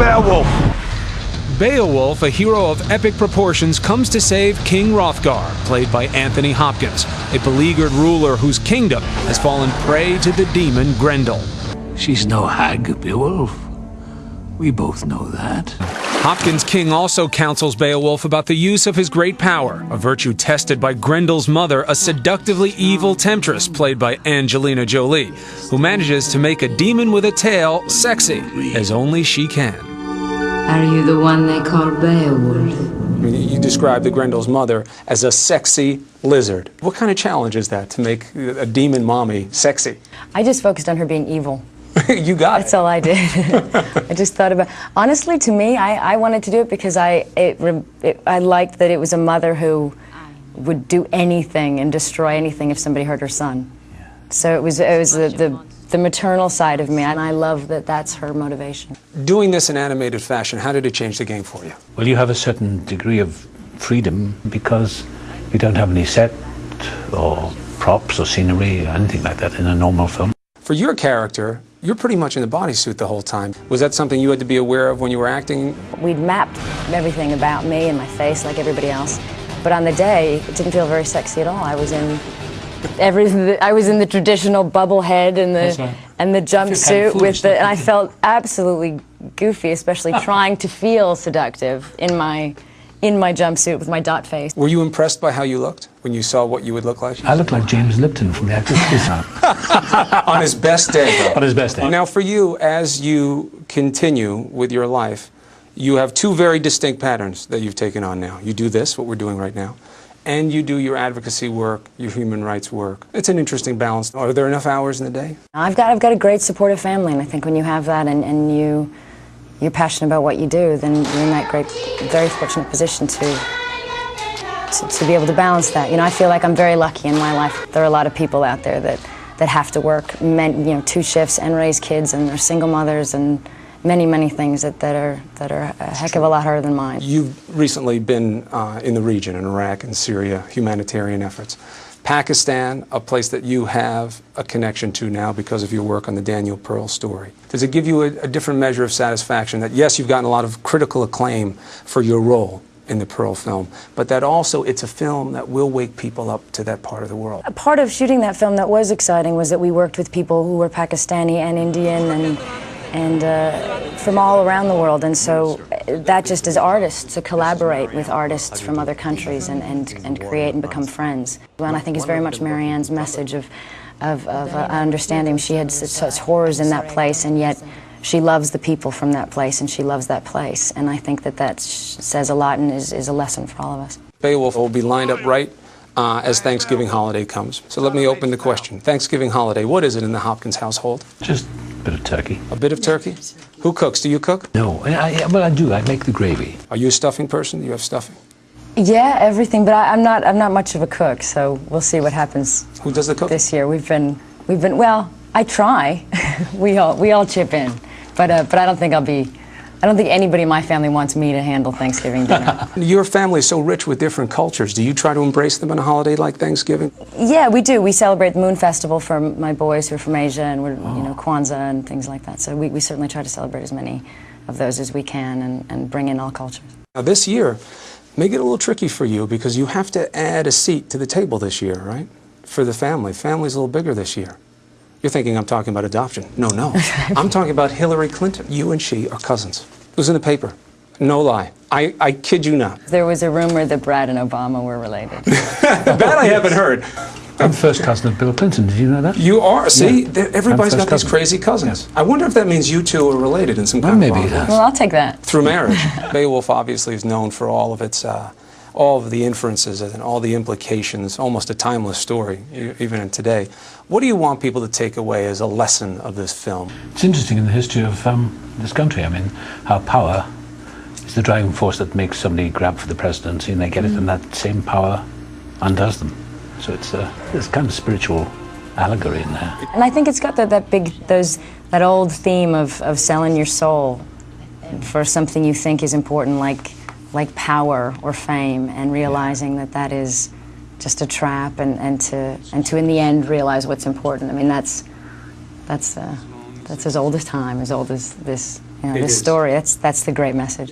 Beowulf! Beowulf, a hero of epic proportions, comes to save King Hrothgar, played by Anthony Hopkins, a beleaguered ruler whose kingdom has fallen prey to the demon Grendel. She's no hag, Beowulf. We both know that. Hopkins' king also counsels Beowulf about the use of his great power, a virtue tested by Grendel's mother, a seductively evil temptress played by Angelina Jolie, who manages to make a demon with a tail sexy as only she can. Are you the one they call Beowulf? I mean, you describe the Grendel's mother as a sexy lizard. What kind of challenge is that, to make a demon mommy sexy? I just focused on her being evil. You got it. That's all I did. I just thought about. Honestly, to me, I wanted to do it because I liked that it was a mother who would do anything and destroy anything if somebody hurt her son. So it was the maternal side of me, and I love that that's her motivation. Doing this in animated fashion, how did it change the game for you? Well, you have a certain degree of freedom because you don't have any set or props or scenery or anything like that in a normal film. For your character, you're pretty much in the bodysuit the whole time. Was that something you had to be aware of when you were acting? We'd mapped everything about me and my face like everybody else, but on the day, it didn't feel very sexy at all. I was in the traditional bubble head and the jumpsuit with the, and I felt absolutely goofy, especially trying to feel seductive in my jumpsuit with my dot face. Were you impressed by how you looked when you saw what you would look like? I look like James Lipton from the Actors Kiss. On his best day, though. On his best day. Now, for you, as you continue with your life, you have two very distinct patterns that you've taken on now. You do this, what we're doing right now, and you do your advocacy work, your human rights work. It's an interesting balance. Are there enough hours in the day? I've got a great supportive family, and I think when you have that and you're passionate about what you do, then you're in that very fortunate position to be able to balance that. You know, I feel like I'm very lucky in my life. There are a lot of people out there that have to work 2 shifts and raise kids, and they're single mothers, and many things that are a heck of a lot harder than mine. You've recently been in the region, in Iraq and Syria, humanitarian efforts. Pakistan, a place that you have a connection to now because of your work on the Daniel Pearl story. Does it give you a different measure of satisfaction that, yes, you've gotten a lot of critical acclaim for your role in the Pearl film, but that also it's a film that will wake people up to that part of the world? A part of shooting that film that was exciting was that we worked with people who were Pakistani and Indian and from all around the world, and so that just as artists, to collaborate with artists from other countries and create and become friends. And I think it's very much Marianne's message of understanding she had such horrors in that place, and yet she loves the people from that place, and she loves that place. And I think that says a lot and is a lesson for all of us. Beowulf will be lined up right as Thanksgiving holiday comes. So let me open the question. Thanksgiving holiday, what is it in the Hopkins household? Just a bit of turkey. A bit of turkey? Who cooks? Do you cook? No, well, I do. I make the gravy. Are you a stuffing person? Do you have stuffing? Yeah, everything, but I'm not much of a cook, so we'll see what happens. Who does the cooking? This year we've been well, I try. we all chip in, but I don't think anybody in my family wants me to handle Thanksgiving dinner. Your family is so rich with different cultures. Do you try to embrace them on a holiday like Thanksgiving? Yeah, we do. We celebrate the Moon Festival for my boys who are from Asia, and we're Kwanzaa and things like that. So we certainly try to celebrate as many of those as we can and bring in all cultures. Now this year may get a little tricky for you because you have to add a seat to the table this year, right? For the family. Family's a little bigger this year. You're thinking I'm talking about adoption. No. I'm talking about Hillary Clinton. You and she are cousins. It was in the paper. No lie. I kid you not. There was a rumor that Brad and Obama were related. That I haven't heard. I'm first cousin of Bill Clinton. Did you know that? You are? See? Yeah. Everybody's got these crazy cousins. Yeah. I wonder if that means you two are related in some kind of maybe it does. Well, I'll take that. Through marriage. Beowulf obviously is known for all of its, all of the inferences and all the implications, almost a timeless story, even in today. What do you want people to take away as a lesson of this film? It's interesting in the history of this country. I mean, how power is the driving force that makes somebody grab for the presidency and they get it, and that same power undoes them. So it's this kind of spiritual allegory in there. And I think it's got that old theme of selling your soul for something you think is important, like power or fame, and realizing that is just a trap, and to in the end realize what's important. I mean, that's as old as time, as old as this this story. That's the great message.